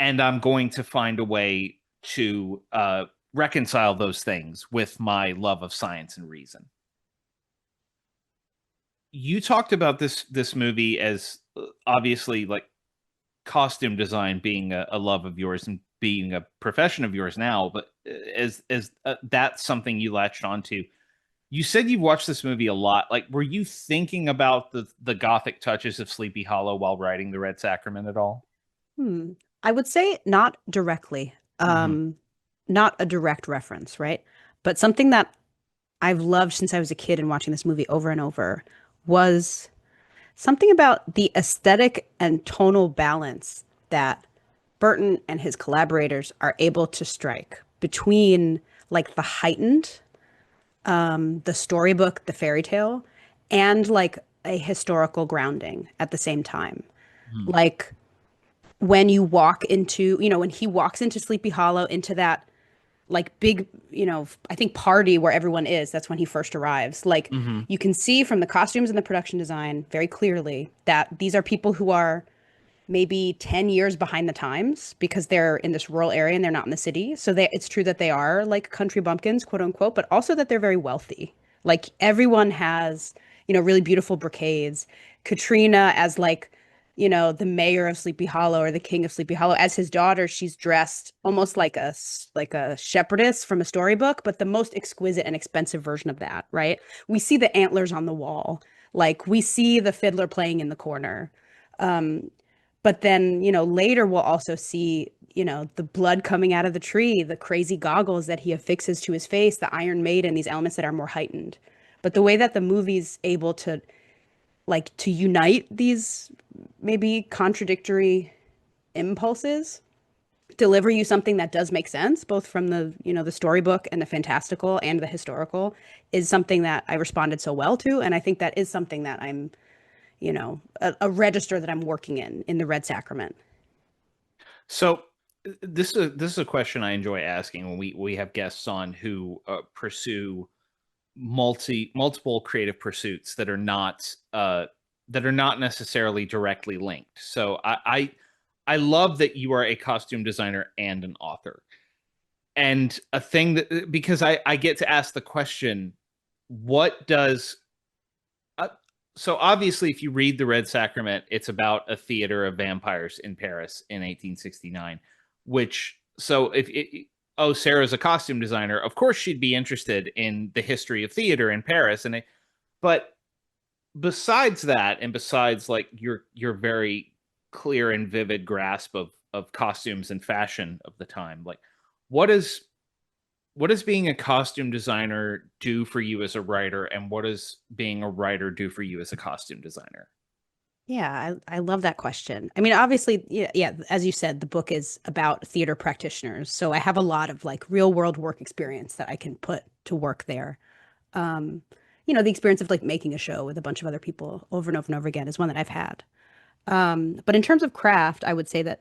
A: And I'm going to find a way to reconcile those things with my love of science and reason. You talked about this movie as obviously like costume design being a love of yours and being a profession of yours now, but as that's something you latched onto. You said you've watched this movie a lot. Like, were you thinking about the gothic touches of Sleepy Hollow while writing the Red Sacrament at all?
B: Hmm. I would say not directly,
A: Mm-hmm.
B: not a direct reference, right? But something that I've loved since I was a kid and watching this movie over and over was something about the aesthetic and tonal balance that Burton and his collaborators are able to strike between like the heightened, the storybook, the fairy tale, and like a historical grounding at the same time. Like when you walk into, when he walks into Sleepy Hollow, into that like big, I think party where everyone is, that's when he first arrives. Like
A: Mm-hmm.
B: you can see from the costumes and the production design very clearly that these are people who are maybe 10 years behind the times because they're in this rural area and they're not in the city. So it's true that they are like country bumpkins, quote unquote, but also that they're very wealthy. Like everyone has, really beautiful brocades. Katrina as like, the mayor of Sleepy Hollow or the king of Sleepy Hollow as his daughter, she's dressed almost like a shepherdess from a storybook, but the most exquisite and expensive version of that, right? We see the antlers on the wall. Like we see the fiddler playing in the corner. Um, but then, later we'll also see, the blood coming out of the tree, the crazy goggles that he affixes to his face, the Iron Maiden, these elements that are more heightened. But the way that the movie's able to to unite these maybe contradictory impulses, deliver you something that does make sense, both from the, the storybook and the fantastical and the historical, is something that I responded so well to. And I think that is something that I'm, a register that I'm working in the Red Sacrament.
A: So this is a question I enjoy asking when we have guests on who pursue multiple creative pursuits that are not necessarily directly linked. So I love that you are a costume designer and an author. And a thing that because I get to ask the question, what does uh, so obviously if you read the Red Sacrament, it's about a theater of vampires in Paris in 1869, which so if it, oh, Sarah's a costume designer, of course she'd be interested in the history of theater in Paris but besides that and besides like your very clear and vivid grasp of costumes and fashion of the time, like what is what does being a costume designer do for you as a writer, and what does being a writer do for you as a costume designer?
B: Yeah, I love that question. I mean, obviously, yeah, as you said, the book is about theater practitioners. So I have a lot of like real world work experience that I can put to work there. Um, the experience of like making a show with a bunch of other people over and over and over again is one that I've had. But in terms of craft, I would say that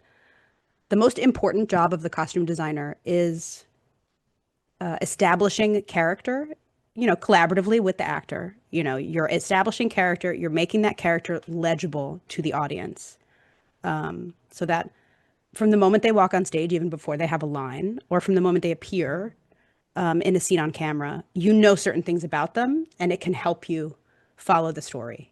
B: the most important job of the costume designer is establishing character, collaboratively with the actor. You're establishing character, you're making that character legible to the audience. So that from the moment they walk on stage, even before they have a line, or from the moment they appear in a scene on camera, certain things about them and it can help you follow the story.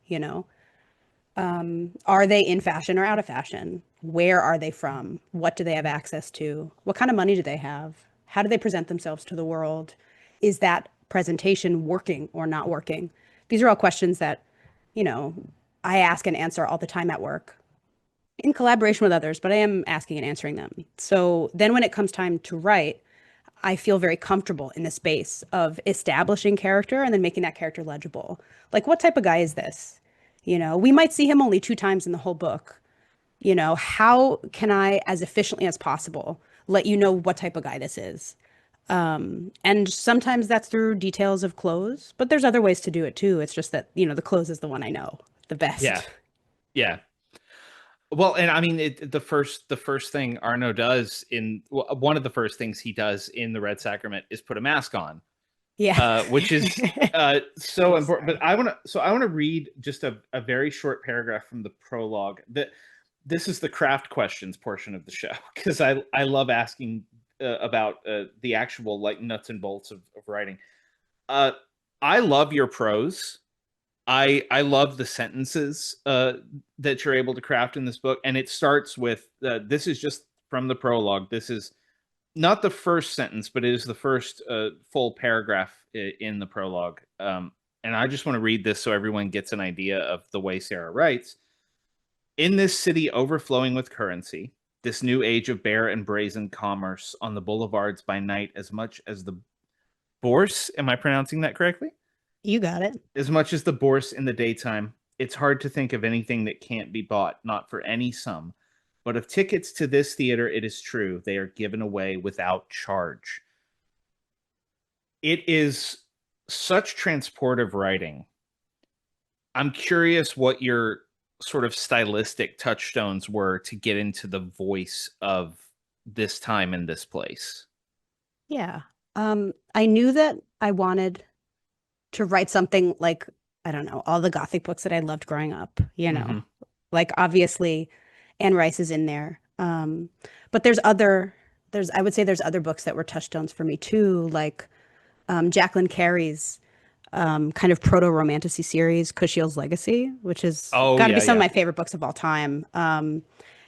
B: Are they in fashion or out of fashion? Where are they from? What do they have access to? What kind of money do they have? How do they present themselves to the world? Is that presentation working or not working? These are all questions that, you know, I ask and answer all the time at work in collaboration with others, but I am asking and answering them. So then when it comes time to write, I feel very comfortable in the space of establishing character and then making that character legible. Like, what type of guy is this? We might see him only two times in the whole book. How can I, as efficiently as possible, let you know what type of guy this is? And sometimes that's through details of clothes, but there's other ways to do it too. It's just that, the clothes is the one I know the
A: Yeah.
B: best.
A: Yeah. Well, and I mean, the first thing Arno does one of the first things he does in the Red Sacrament is put a mask on,
B: Yeah.
A: which is so important. But
B: Sorry.
A: I want to read just a very short paragraph from the prologue. That this is the craft questions portion of the show, because I love asking about the actual like nuts and bolts of writing. Uh, I love your prose. I love the sentences that you're able to craft in this book, and it starts with this is just from the prologue. This is not the first sentence, but it is the first full paragraph in the prologue. And I just want to read this so everyone gets an idea of the way Sarah writes. In this city overflowing with currency, this new age of bare and brazen commerce on the boulevards by night, as much as the bourse. Am I pronouncing that correctly?
B: You got it.
A: As much as the bourse in the daytime, it's hard to think of anything that can't be bought, not for any sum. But of tickets to this theater, it is true, they are given away without charge. It is such transportive writing. I'm curious what your sort of stylistic touchstones were to get into the voice of this time and this place.
B: Yeah. I knew that I wanted to write something like, I don't know, all the Gothic books that I loved growing up.
A: Hmm.
B: Like obviously Anne Rice is in there. But I would say there's other books that were touchstones for me too, like Jacqueline Carey's kind of proto-romantasy series, Cushiel's Legacy, which has
A: Oh
B: got to be
A: yeah,
B: some of
A: yeah.
B: my favorite books of all time. And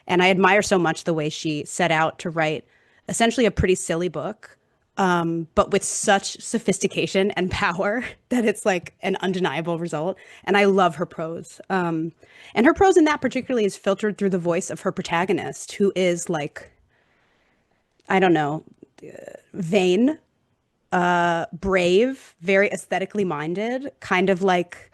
B: I admire so much the way she set out to write essentially a pretty silly book, but with such sophistication and power that it's like an undeniable result. And I love her prose. And her prose in that particularly is filtered through the voice of her protagonist, who is like, I don't know, vain, brave, very aesthetically minded, kind of like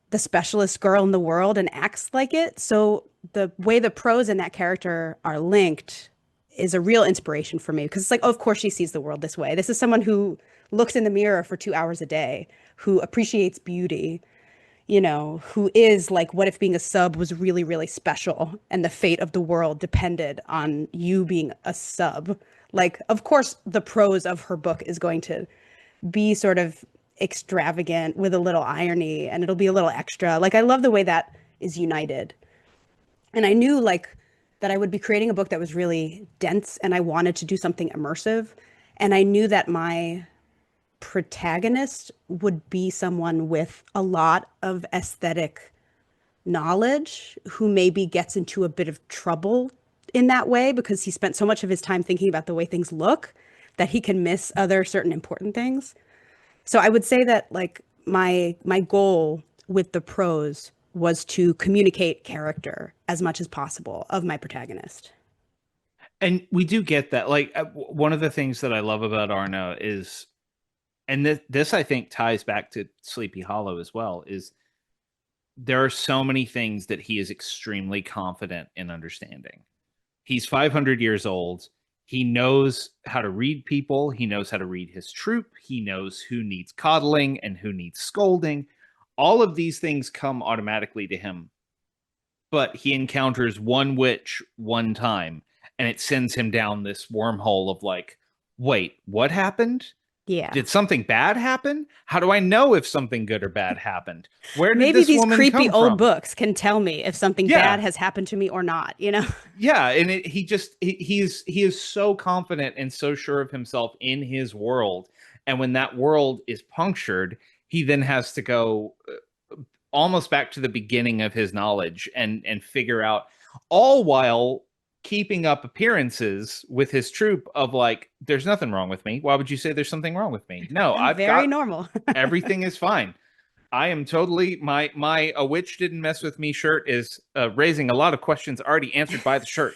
B: the specialist girl in the world and acts like it. So the way the prose and that character are linked is a real inspiration for me because it's like, oh, of course she sees the world this way. This is someone who looks in the mirror for 2 hours a day, who appreciates beauty, who is like, what if being a sub was really, really special and the fate of the world depended on you being a sub? Like, of course, the prose of her book is going to be sort of extravagant with a little irony and it'll be a little extra. Like I love the way that is united. And I knew like that I would be creating a book that was really dense and I wanted to do something immersive. And I knew that my protagonist would be someone with a lot of aesthetic knowledge who maybe gets into a bit of trouble in that way because he spent so much of his time thinking about the way things look that he can miss other certain important things. So I would say that like my goal with the prose was to communicate character as much as possible of my protagonist.
A: And we do get that. Like one of the things that I love about Arno is, and this I think ties back to Sleepy Hollow as well, is there are so many things that he is extremely confident in understanding. He's 500 years old. He knows how to read people. He knows how to read his troop. He knows who needs coddling and who needs scolding. All of these things come automatically to him. But he encounters one witch one time, and it sends him down this wormhole of like, wait, what happened?
B: Yeah.
A: Did something bad happen? How do I know if something good or bad happened? Where did
B: Maybe
A: this
B: these
A: woman
B: creepy
A: come
B: old
A: from?
B: books can tell me if something bad
A: Yeah,
B: has happened to me or not?
A: yeah, and he is so confident and so sure of himself in his world, and when that world is punctured, he then has to go almost back to the beginning of his knowledge and figure out, all while keeping up appearances with his troop of like, there's nothing wrong with me. Why would you say there's something wrong with me? No,
B: I'm
A: I've
B: very
A: got
B: normal.
A: everything is fine. I am totally my a witch didn't mess with me shirt is raising a lot of questions already answered by the shirt.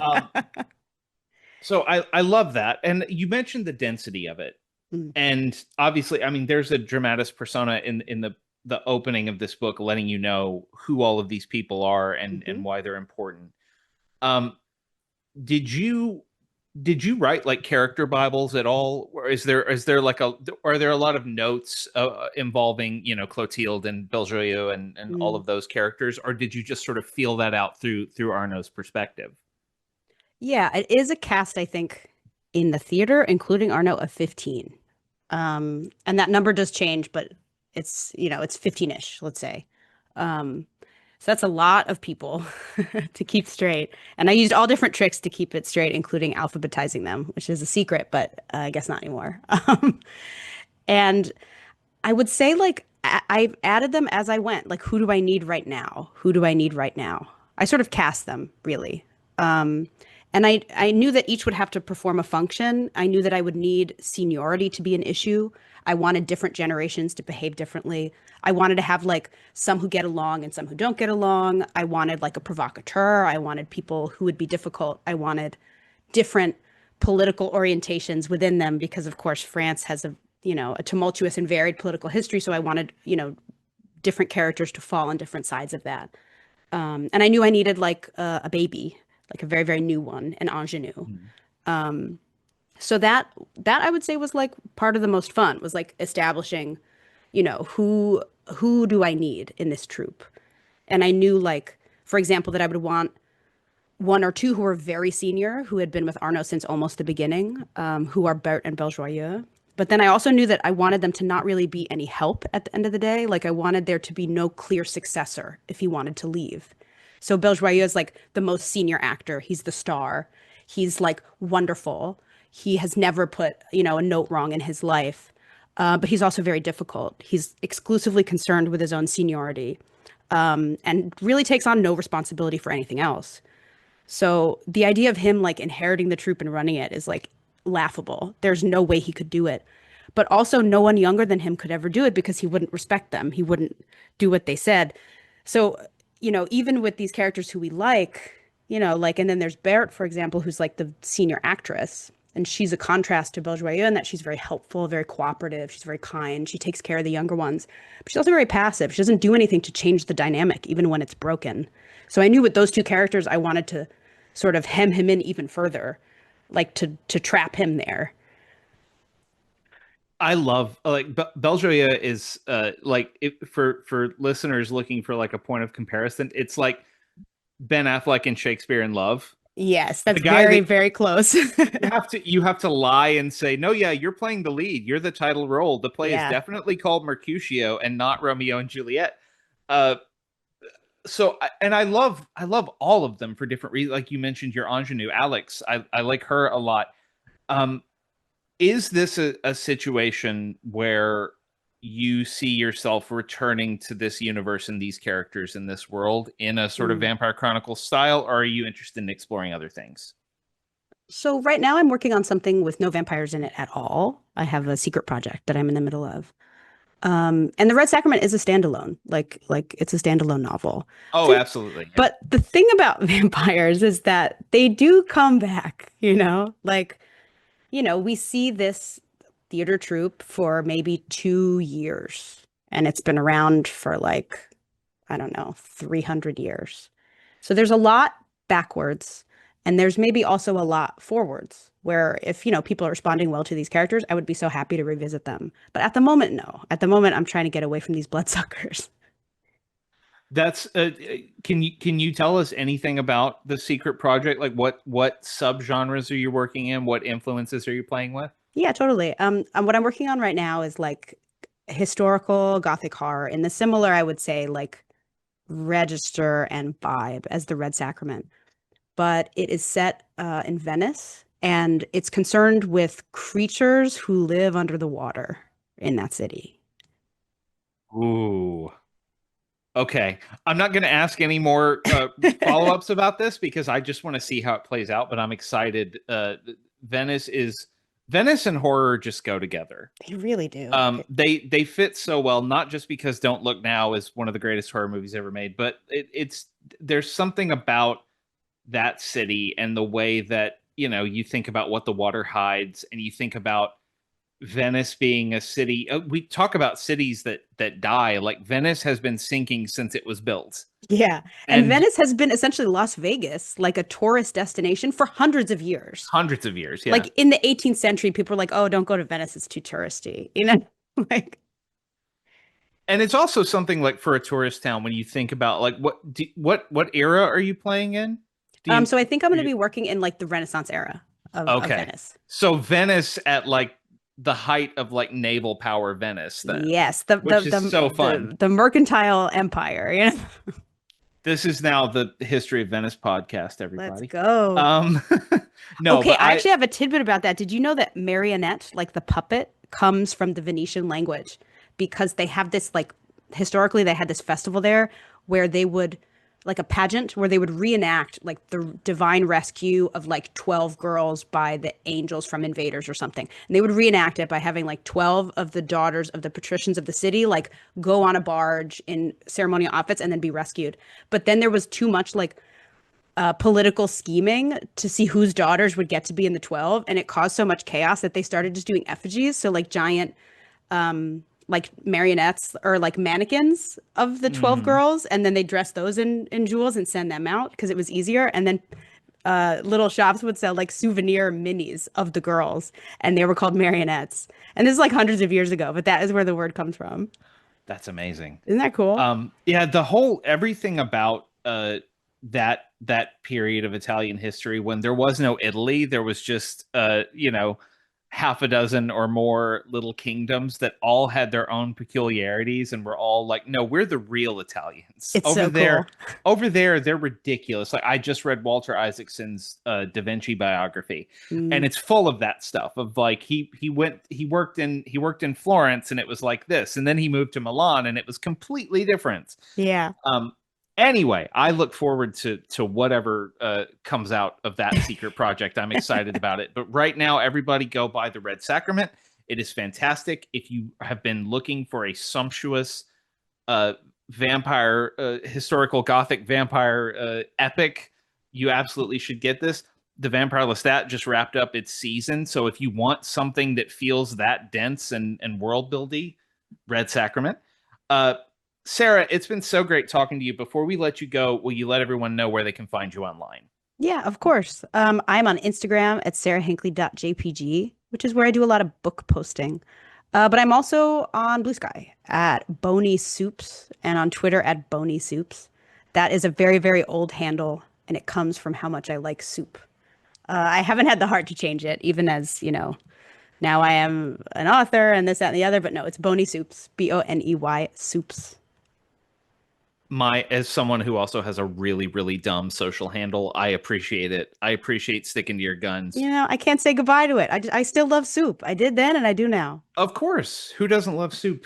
A: Um, so I love that, and you mentioned the density of it,
B: Mm,
A: and obviously, I mean, there's a dramatis persona in the opening of this book, letting you know who all of these people are
B: mhm.
A: and why they're important. Um, did you did you write like character bibles at all, or is there like a are there a lot of notes involving Clotilde and Beljoyeux and all
B: Mm.
A: of those characters, or did you just sort of feel that out through Arno's perspective?
B: Yeah, it is a cast, I think, in the theater, including Arno, of 15. And that number does change, but it's 15-ish, let's say. Um, so that's a lot of people to keep straight. And I used all different tricks to keep it straight, including alphabetizing them, which is a secret, but I guess not anymore. And I would say like I've added them as I went. Like, who do I need right now? Who do I need right now? I sort of cast them really. Um, and I knew that each would have to perform a function. I knew that I would need seniority to be an issue. I wanted different generations to behave differently. I wanted to have like some who get along and some who don't get along. I wanted like a provocateur. I wanted people who would be difficult. I wanted different political orientations within them because of course France has a tumultuous and varied political history, so I wanted different characters to fall on different sides of that. And I knew I needed like a baby, like a very very new one, an ingenue.
A: Mhm.
B: So that I would say was like part of the most fun, was like establishing who do I need in this troop. And I knew, like, for example, that I would want one or two who were very senior, who had been with Arno since almost the beginning, who are Bert and Beljoyeux. But then I also knew that I wanted them to not really be any help at the end of the day. Like, I wanted there to be no clear successor if he wanted to leave. So Beljoyeux is like the most senior actor. He's the star. He's like wonderful. He has never put, a note wrong in his life. But he's also very difficult. He's exclusively concerned with his own seniority, and really takes on no responsibility for anything else. So the idea of him like inheriting the troop and running it is like laughable. There's no way he could do it. But also, no one younger than him could ever do it because he wouldn't respect them. He wouldn't do what they said. So, even with these characters who we like, and then there's Barrett, for example, who's like the senior actress. And she's a contrast to Beljoyeux in that she's very helpful, very cooperative. She's very kind. She takes care of the younger ones. But she's also very passive. She doesn't do anything to change the dynamic, even when it's broken. So I knew with those two characters, I wanted to sort of hem him in even further, like to trap him there.
A: I love like Beljoya is like for listeners looking for like a point of comparison, it's like Ben Affleck in Shakespeare in Love.
B: Yes,
A: The
B: that's
A: guy
B: very,
A: that
B: very close.
A: you have to lie and say, no, yeah, you're playing the lead. You're the title role. The play is
B: Yeah.
A: definitely called Mercutio and not Romeo and Juliet. Uh, and I love all of them for different reasons. Like you mentioned, your ingenue, Alex. I like her a lot. Um, is this a situation where you see yourself returning to this universe and these characters in this world in a sort of
B: Mm.
A: Vampire Chronicles style, or are you interested in exploring other things?
B: So right now I'm working on something with no vampires in it at all. I have a secret project that I'm in the middle of. And the Red Sacrament is a standalone, like it's a standalone novel.
A: Oh, absolutely. Yeah.
B: But the thing about vampires is that they do come back, like, we see this theater troupe for maybe 2 years, and it's been around for like, I don't know, 300 years. So there's a lot backwards, and there's maybe also a lot forwards, where if, people are responding well to these characters, I would be so happy to revisit them. But at the moment, no. At the moment, I'm trying to get away from these bloodsuckers.
A: That's can you tell us anything about the secret project? Like what subgenres are you working in? What influences are you playing with?
B: Yeah, totally. What I'm working on right now is like historical Gothic horror in the similar, I would say, like register and vibe as the Red Sacrament, but it is set in Venice, and it's concerned with creatures who live under the water in that city.
A: Ooh. Okay. I'm not going to ask any more follow-ups about this because I just want to see how it plays out, but I'm excited. Venice is Venice and horror just go together.
B: They really do.
A: They fit so well, not just because Don't Look Now is one of the greatest horror movies ever made, but it's there's something about that city and the way that, you think about what the water hides and you think about Venice being a city. We talk about cities that die. Like Venice has been sinking since it was built.
B: Yeah. And
A: And
B: Venice has been essentially Las Vegas, like a tourist destination for hundreds of years.
A: hundreds of years, yeah.
B: Like in the 18th century, people were like, "Oh, don't go to Venice, it's too touristy." Like
A: And it's also something like for a tourist town when you think about like what era are you playing in? Do you
B: so I think I'm
A: are
B: going to
A: you
B: be working in like the Renaissance era of
A: okay.
B: Venice.
A: So Venice at like the height of like naval power Venice then,
B: Yes, the the
A: which is
B: the
A: so
B: the
A: fun.
B: the mercantile empire.
A: This is now the History of Venice podcast,
B: Let's
A: everybody.
B: go.
A: Um no,
B: Okay,
A: but
B: I
A: I
B: actually have a tidbit about that. Did you know that marionette, like the puppet, comes from the Venetian language because they have this like historically they had this festival there where they would like a pageant where they would reenact like the divine rescue of like 12 girls by the angels from invaders or something. And they would reenact it by having like 12 of the daughters of the patricians of the city like go on a barge in ceremonial outfits and then be rescued. But then there was too much like political scheming to see whose daughters would get to be in the 12, and it caused so much chaos that they started just doing effigies, so like giant like marionettes or like mannequins of the 12
A: mhm.
B: girls, and then they dress those in jewels and send them out because it was easier. And then little shops would sell like souvenir minis of the girls, and they were called marionettes. And this is like hundreds of years ago, but that is where the word comes from.
A: That's amazing.
B: Isn't that cool?
A: Yeah, the whole everything about that period of Italian history when there was no Italy, there was just half a dozen or more little kingdoms that all had their own peculiarities and were all like, no, we're the real Italians.
B: It's so cool.
A: Over there, they're ridiculous. Like I just read Walter Isaacson's Da Vinci biography, and
B: Mm,
A: it's full of that stuff of like he worked in Florence and it was like this, and then he moved to Milan and it was completely different.
B: yeah.
A: Um, anyway, I look forward to whatever comes out of that secret project. I'm excited about it. But right now, everybody go buy the Red Sacrament. It is fantastic. If you have been looking for a sumptuous uh, vampire, historical Gothic vampire epic, you absolutely should get this. The Vampire Lestat just wrapped up its season, so if you want something that feels that dense and world buildy, Red Sacrament. Uh, Sarah, it's been so great talking to you. Before we let you go, will you let everyone know where they can find you online?
B: Yeah, of course. I'm on Instagram at sarahinkley.jpg, which is where I do a lot of book posting. But I'm also on Blue Sky at Bony Soups and on Twitter at Bony Soups. That is a very, very old handle, and it comes from how much I like soup. I haven't had the heart to change it, even as, now I am an author and this, that, and the other, but no, it's Bony Soups, Boney Soups.
A: As someone who also has a really, really dumb social handle, I appreciate it. I appreciate sticking to your guns.
B: I can't say goodbye to it. I still love soup. I did then and I do now.
A: Of course, who doesn't love soup?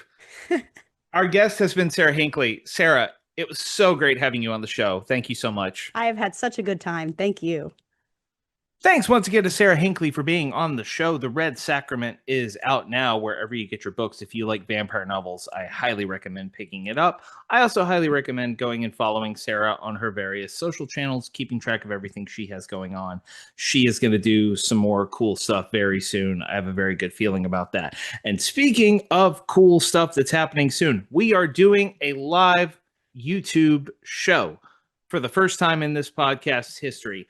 A: Our guest has been Sara Hinkley. Sarah, it was so great having you on the show. Thank you so much.
B: I have had such a good time. Thank you.
A: Thanks once again to Sara Hinkley for being on the show. The Red Sacrament is out now wherever you get your books. If you like vampire novels, I highly recommend picking it up. I also highly recommend going and following Sarah on her various social channels, keeping track of everything she has going on. She is going to do some more cool stuff very soon. I have a very good feeling about that. And speaking of cool stuff that's happening soon, we are doing a live YouTube show for the first time in this podcast's history.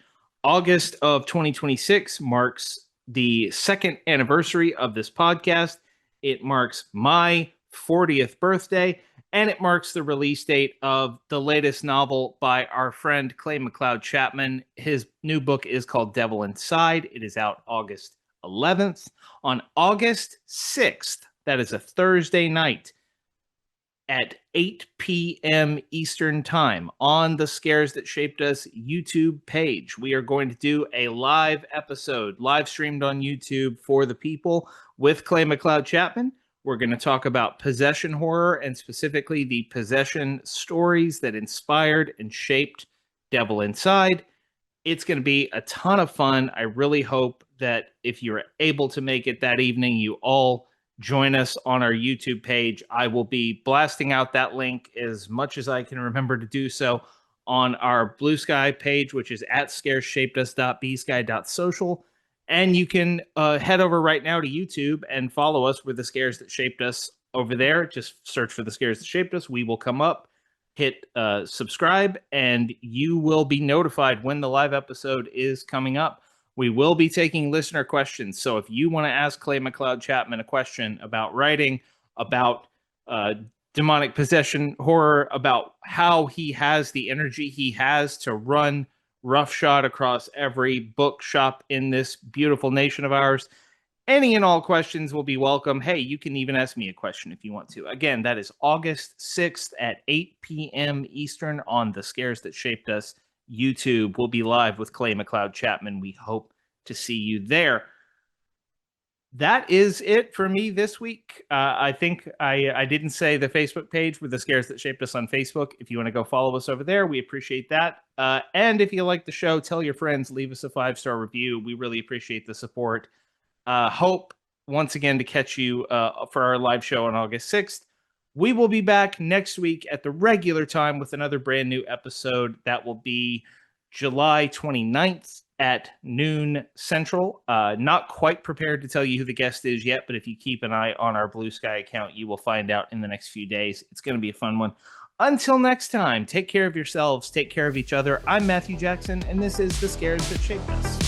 A: August of 2026 marks the second anniversary of this podcast. It marks my 40th birthday, and it marks the release date of the latest novel by our friend Clay McLeod Chapman. His new book is called Devil Inside. It is out August 11th. On August 6th, that is a Thursday night, at 8 p.m. Eastern Time on the Scares That Shaped Us YouTube page. We are going to do a live episode, live streamed on YouTube for the people with Clay McLeod Chapman. We're going to talk about possession horror and specifically the possession stories that inspired and shaped Devil Inside. It's going to be a ton of fun. I really hope that if you're able to make it that evening, you all join us on our YouTube page. I will be blasting out that link as much as I can remember to do so on our Blue Sky page, which is at scareshapedus.bsky.social. And you can head over right now to YouTube and follow us with the Scares That Shaped Us over there. Just search for the Scares That Shaped Us. We will come up, hit subscribe, and you will be notified when the live episode is coming up. We will be taking listener questions. So if you want to ask Clay McLeod Chapman a question about writing, about demonic possession horror, about how he has the energy he has to run roughshod across every bookshop in this beautiful nation of ours, any and all questions will be welcome. Hey, you can even ask me a question if you want to. Again, that is August 6th at 8 p.m. Eastern on the Scares That Shaped Us YouTube. We'll be live with Clay McLeod Chapman. We hope to see you there. That is it for me this week. I think I didn't say the Facebook page with the Scares That Shaped Us on Facebook. If you want to go follow us over there, we appreciate that. And if you like the show, tell your friends, leave us a 5-star review. We really appreciate the support. Hope once again to catch you for our live show on August 6th. We will be back next week at the regular time with another brand new episode. That will be July 29th at noon Central. Not quite prepared to tell you who the guest is yet, but if you keep an eye on our Blue Sky account, you will find out in the next few days. It's going to be a fun one. Until next time, take care of yourselves, take care of each other. I'm Matthew Jackson, and this is The Scares That Shaped Us.